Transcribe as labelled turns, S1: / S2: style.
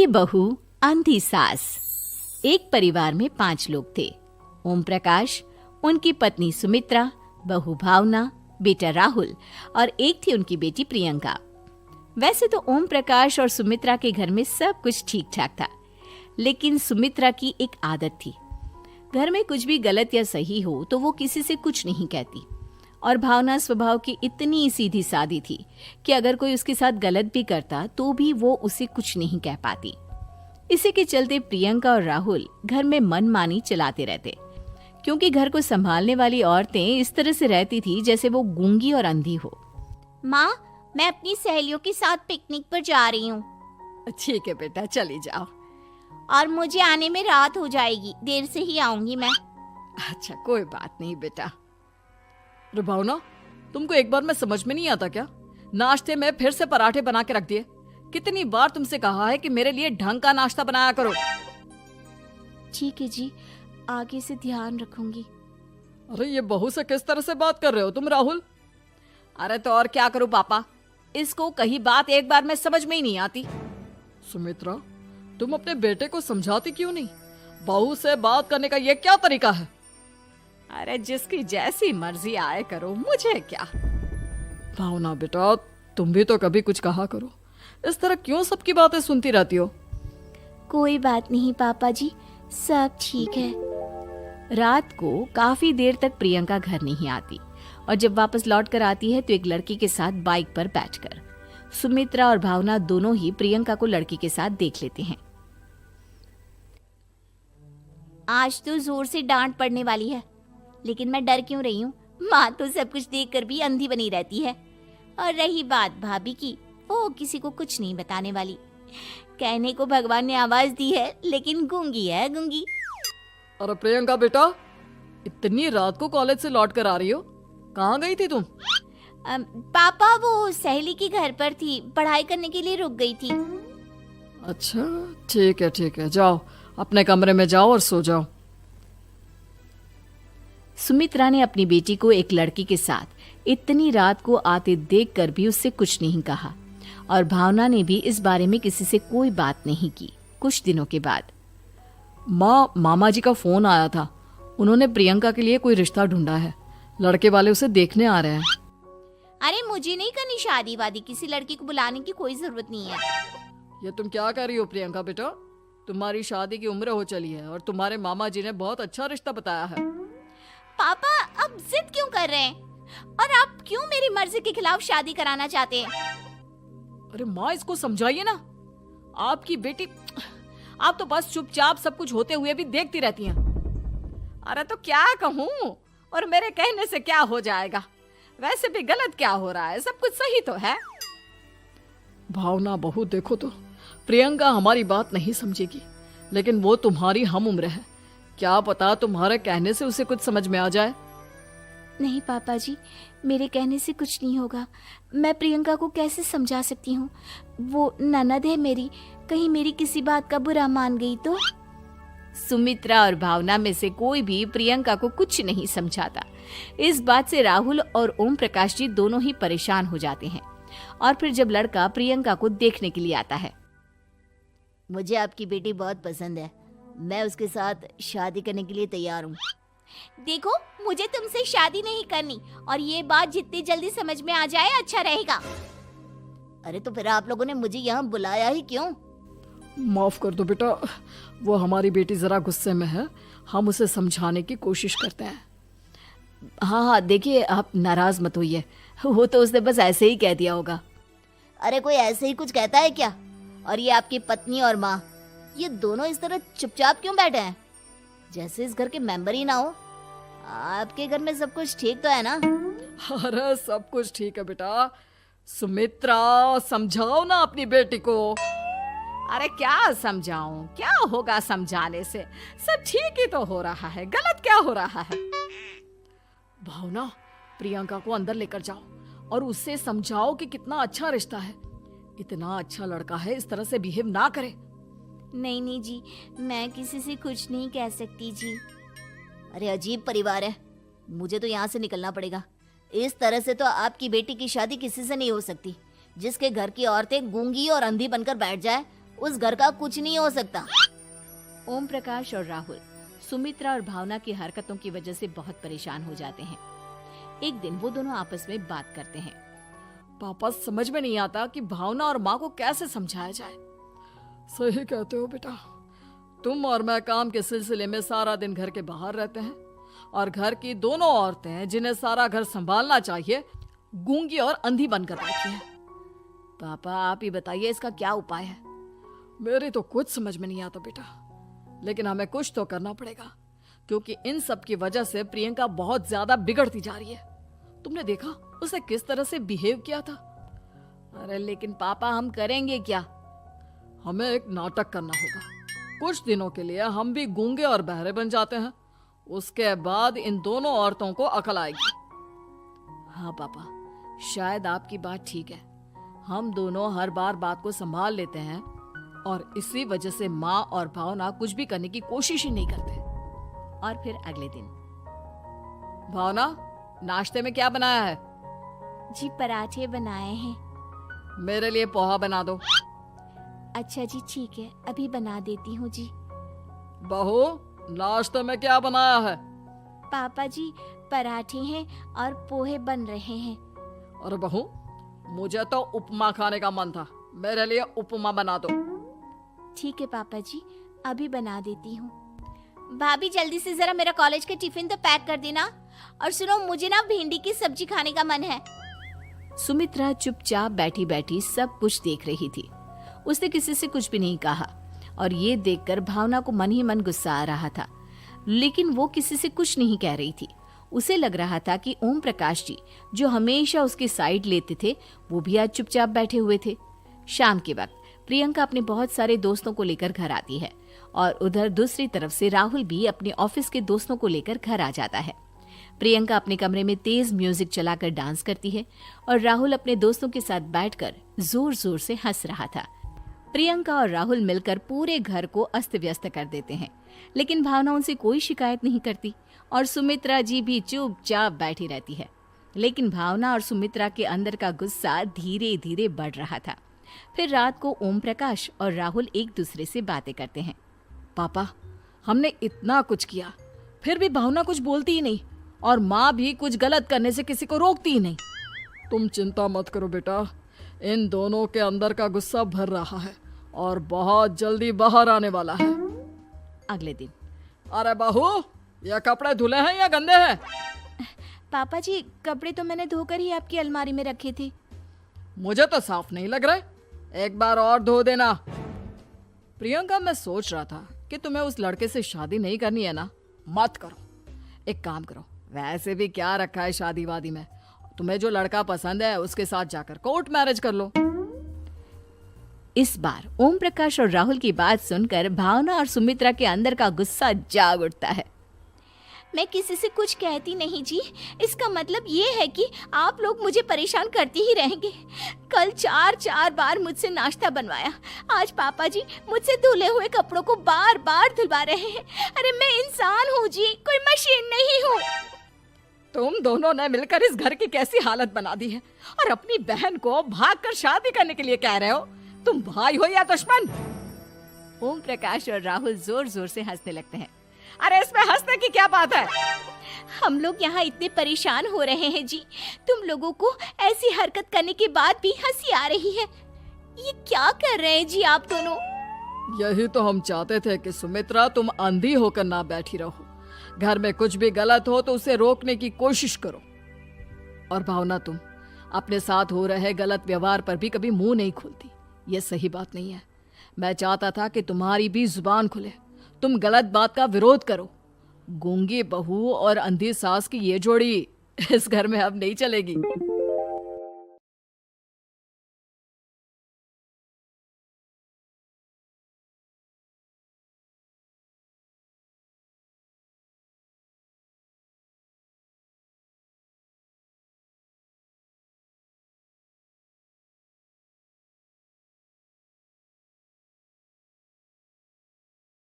S1: गूंगी बहू अंधी सास। एक परिवार में 5 लोग थे। ओम प्रकाश, उनकी पत्नी सुमित्रा, बहू भावना, बेटा राहुल और एक थी उनकी बेटी प्रियंका। वैसे तो ओम प्रकाश और सुमित्रा के घर में सब कुछ ठीक ठाक था, लेकिन सुमित्रा की एक आदत थी। घर में कुछ भी गलत या सही हो तो वो किसी से कुछ नहीं कहती। और भावना स्वभाव की इतनी सीधी सादी थी कि अगर कोई उसके साथ गलत भी करता तो भी वो उसे कुछ नहीं कह पाती। इसी के चलते प्रियंका और राहुल घर में मनमानी चलाते रहते, क्योंकि घर को संभालने वाली औरतें इस तरह से रहती थी जैसे वो गूंगी और अंधी हो।
S2: माँ, मैं अपनी सहेलियों के साथ पिकनिक पर जा रही हूँ।
S1: ठीक है बेटा, चली जाओ।
S2: और मुझे आने में रात हो जाएगी, देर से ही आऊंगी मैं।
S1: अच्छा, कोई बात नहीं बेटा। अरे भावना, तुमको एक बार में समझ में नहीं आता क्या? नाश्ते में फिर से पराठे बना के रख दिए। कितनी बार तुमसे कहा है कि मेरे लिए ढंग का नाश्ता बनाया करो।
S2: ठीक है जी, आगे से ध्यान रखूंगी।
S1: अरे ये बहू से किस तरह से बात कर रहे हो तुम राहुल? अरे तो और क्या करूं पापा, इसको कही बात एक बार में समझ में ही नहीं आती। सुमित्रा, तुम अपने बेटे को समझाती क्यों नहीं? बहू से बात करने का ये क्या तरीका है? अरे जिसकी जैसी मर्जी आए करो, मुझे क्या। भावना बेटा, तुम भी तो कभी कुछ कहा करो। इस तरह क्यों सबकी बातें सुनती रहती हो?
S2: कोई बात नहीं पापा जी, सब ठीक है।
S1: रात को काफी देर तक प्रियंका घर नहीं आती और जब वापस लौट कर आती है तो एक लड़की के साथ बाइक पर बैठकर सुमित्रा और भावना दोनों ही प्रियंका को लड़की के साथ देख लेते हैं।
S2: आज तो जोर से डांट पड़ने वाली है, लेकिन मैं डर क्यों रही हूँ? माँ तो सब कुछ देखकर भी अंधी बनी रहती है। और रही बात भाभी की, वो किसी को कुछ नहीं बताने वाली। कहने को भगवान ने आवाज दी है, लेकिन गूंगी है गूंगी।
S1: अरे प्रियंका बेटा, इतनी रात को कॉलेज से लौट कर आ रही हो? कहाँ गई थी तुम?
S2: पापा, वो सहेली के घर पर थी, पढ़ाई करने के लिए रुक गई थी।
S1: अच्छा, ठीक है, जाओ अपने कमरे में जाओ और सो जाओ। सुमित्रा ने अपनी बेटी को एक लड़की के साथ इतनी रात को आते देखकर भी उससे कुछ नहीं कहा और भावना ने भी इस बारे में किसी से कोई बात नहीं की। कुछ दिनों के बाद मामा जी का फोन आया था। उन्होंने प्रियंका के लिए कोई रिश्ता ढूंढा है। लड़के वाले उसे देखने आ रहे हैं।
S2: अरे मुझे नहीं करनी शादी वादी, किसी लड़की को बुलाने की कोई जरूरत नहीं है।
S1: ये तुम क्या कर रही हो प्रियंका बेटा? तुम्हारी शादी की उम्र हो चली है और तुम्हारे मामा जी ने बहुत अच्छा रिश्ता बताया है।
S2: पापा, अब जिद क्यों कर रहे हैं? और आप क्यों मेरी मर्जी के खिलाफ शादी कराना चाहते हैं?
S1: अरे माँ, इसको समझाइए ना। आपकी बेटी, आप तो बस चुपचाप सब कुछ होते हुए भी देखती रहती हैं। अरे तो क्या कहूँ, और मेरे कहने से क्या हो जाएगा? वैसे भी गलत क्या हो रहा है, सब कुछ सही तो है। भावना बहू, देखो तो प्रियंका हमारी बात नहीं समझेगी, लेकिन वो तुम्हारी हम उम्र है। क्या पता तुम्हारे कहने से उसे कुछ समझ में आ जाए।
S2: नहीं पापा जी, मेरे कहने से कुछ नहीं होगा। मैं प्रियंका को कैसे समझा सकती हूँ? वो ननद है मेरी, कहीं मेरी किसी बात का बुरा मान गई तो?
S1: सुमित्रा और भावना में से कोई भी प्रियंका को कुछ नहीं समझाता। इस बात से राहुल और ओम प्रकाश जी दोनों ही परेशान हो जाते हैं। और फिर जब लड़का प्रियंका को देखने के लिए आता है,
S2: मुझे आपकी बेटी बहुत पसंद है, मैं उसके साथ शादी करने के लिए तैयार हूँ। देखो, मुझे तुमसे शादी नहीं करनी, और ये बात जितनी जल्दी समझ में आ जाए अच्छा रहेगा। अरे तो फिर आप लोगों ने मुझे यहाँ बुलाया ही क्यों?
S1: माफ कर दो बेटा, वो हमारी बेटी जरा गुस्से में है, हम उसे समझाने की कोशिश करते हैं। हाँ, देखिए आप नाराज मत होइए, वो तो उसने बस ऐसे ही कह दिया होगा।
S2: अरे कोई ऐसे ही कुछ कहता है क्या? और ये आपकी पत्नी और माँ, ये दोनों इस तरह चुपचाप क्यों बैठे हैं, जैसे इस घर के मेंबर ही ना हो? आपके घर में सब कुछ ठीक तो है ना?
S1: अरे सब कुछ ठीक है बेटा। सुमित्रा, समझाओ ना अपनी बेटी को। अरे क्या समझाऊं, क्या होगा समझाने से? सब ठीक ही तो हो रहा है, गलत क्या हो रहा है? भावना, प्रियंका को अंदर लेकर जाओ और उससे समझाओ कि कितना अच्छा रिश्ता है। इतना अच्छा लड़का है, इस तरह से बिहेव ना करे।
S2: नहीं जी, मैं किसी से कुछ नहीं कह सकती जी। अरे अजीब परिवार है, मुझे तो यहाँ से निकलना पड़ेगा। इस तरह से तो आपकी बेटी की शादी किसी से नहीं हो सकती। जिसके घर की औरतें गूंगी और अंधी बनकर बैठ जाए, उस घर का कुछ नहीं हो सकता।
S1: ओम प्रकाश और राहुल सुमित्रा और भावना की हरकतों की वजह से बहुत परेशान हो जाते हैं। एक दिन वो दोनों आपस में बात करते हैं।
S3: पापा, समझ में नहीं आता कि भावना और माँ को कैसे समझाया जाए। सही कहते हो बेटा, तुम और मैं काम के सिलसिले में सारा दिन घर के बाहर रहते हैं और घर की दोनों औरतें जिन्हें सारा घर संभालना चाहिए गूंगी और अंधी बनकर बैठी हैं।
S1: पापा आप ही बताइए इसका क्या उपाय है।
S3: मेरी तो कुछ समझ में नहीं आता बेटा, लेकिन हमें कुछ तो करना पड़ेगा क्योंकि इन सब की वजह से प्रियंका बहुत ज्यादा बिगड़ती जा रही है। तुमने देखा उसे किस तरह से बिहेव किया था।
S1: अरे लेकिन पापा हम करेंगे क्या?
S3: हमें एक नाटक करना होगा। कुछ दिनों के लिए हम भी गूंगे और बहरे बन जाते हैं, उसके बाद इन दोनों औरतों को अकल आएगी।
S1: हाँ पापा, शायद आपकी बात ठीक है। हम दोनों हर बार बात को संभाल लेते हैं और इसी वजह से माँ और भावना कुछ भी करने की कोशिश ही नहीं करते। और फिर अगले दिन,
S3: भावना, नाश्ते में क्या बनाया है?
S2: जी पराठे बनाए हैं।
S3: मेरे लिए पोहा बना दो।
S2: अच्छा जी ठीक है, अभी बना देती हूँ जी।
S3: बहू, नाश्ते में क्या बनाया है?
S2: पापा जी पराठे हैं और पोहे बन रहे हैं।
S3: अरे बहू, मुझे तो उपमा खाने का मन था, मेरे लिए उपमा बना दो।
S2: ठीक है पापा जी, अभी बना देती हूँ। भाभी जल्दी से जरा मेरा कॉलेज के टिफिन तो पैक कर देना। और सुनो, मुझे ना भिंडी की सब्जी खाने का मन है।
S1: सुमित्रा चुपचाप बैठी बैठी सब कुछ देख रही थी। उसने किसी से कुछ भी नहीं कहा और ये देखकर भावना को मन ही मन गुस्सा आ रहा था, लेकिन वो किसी से कुछ नहीं कह रही थी। उसे लग रहा था कि ओम प्रकाश जी जो हमेशा उसकी साइड लेते थे वो भी आज चुपचाप बैठे हुए थे। शाम के वक्त प्रियंका अपने बहुत सारे दोस्तों को लेकर घर आती है और उधर दूसरी तरफ से राहुल भी अपने ऑफिस के दोस्तों को लेकर घर आ जाता है। प्रियंका अपने कमरे में तेज म्यूजिक चलाकर डांस करती है और राहुल अपने दोस्तों के साथ बैठकर जोर जोर से हंस रहा था। प्रियंका और राहुल मिलकर पूरे घर को अस्त व्यस्त कर देते हैं, लेकिन भावना उनसे कोई शिकायत नहीं करती और सुमित्रा जी भी चुपचाप बैठी रहती है। लेकिन भावना और सुमित्रा के अंदर का गुस्सा धीरे धीरे बढ़ रहा था। फिर रात को ओम प्रकाश और राहुल एक दूसरे से बातें करते हैं।
S3: पापा, हमने इतना कुछ किया फिर भी भावना कुछ बोलती ही नहीं और माँ भी कुछ गलत करने से किसी को रोकती ही नहीं। तुम चिंता मत करो बेटा, इन दोनों के अंदर का गुस्सा भर रहा है और बहुत जल्दी बाहर आने वाला है।
S1: अगले दिन,
S3: अरे बहू, ये कपड़े धुले हैं या गंदे हैं?
S2: पापा जी कपड़े तो मैंने धोकर ही आपकी अलमारी में रखे थे।
S3: मुझे तो साफ नहीं लग रहे, एक बार और धो देना। प्रियंका, मैं सोच रहा था कि तुम्हें उस लड़के से शादी नहीं करनी है ना, मत करो। एक काम करो, वैसे भी क्या रखा है शादी वादी में, तुम्हें जो लड़का पसंद है उसके साथ जाकर कोर्ट मैरिज कर लो।
S1: इस बार ओम प्रकाश और राहुल की बात सुनकर भावना और सुमित्रा के अंदर का गुस्सा जाग उठता है।
S2: मैं किसी से कुछ कहती नहीं जी, इसका मतलब ये है कि आप लोग मुझे परेशान करते ही रहेंगे। कल 4 बार मुझसे नाश्ता बनवाया, आज पापा जी मुझसे धुले हुए कपड़ों को बार बार धुलवा रहे हैं। अरे मैं इंसान हूँ जी, कोई मशीन नहीं हूँ।
S3: तुम दोनों ने मिलकर इस घर की कैसी हालत बना दी है और अपनी बहन को भागकर शादी करने के लिए कह रहे हो। तुम भाई हो या दुश्मन?
S1: ओम प्रकाश और राहुल जोर जोर से हंसने लगते हैं।
S3: अरे इसमें हंसने की क्या बात है?
S2: हम लोग यहाँ इतने परेशान हो रहे हैं जी, तुम लोगों को ऐसी हरकत करने के बाद भी हंसी आ रही है। ये क्या कर रहे हैं जी आप दोनों?
S3: यही तो हम चाहते थे कि सुमित्रा तुम अंधी होकर ना बैठी रहो। घर में कुछ भी गलत हो तो उसे रोकने की कोशिश करो। और भावना, तुम अपने साथ हो रहे गलत व्यवहार पर भी कभी मुंह नहीं खोलती, ये सही बात नहीं है। मैं चाहता था कि तुम्हारी भी जुबान खुले, तुम गलत बात का विरोध करो। गूंगी बहू और अंधी सास की ये जोड़ी इस घर में अब नहीं चलेगी।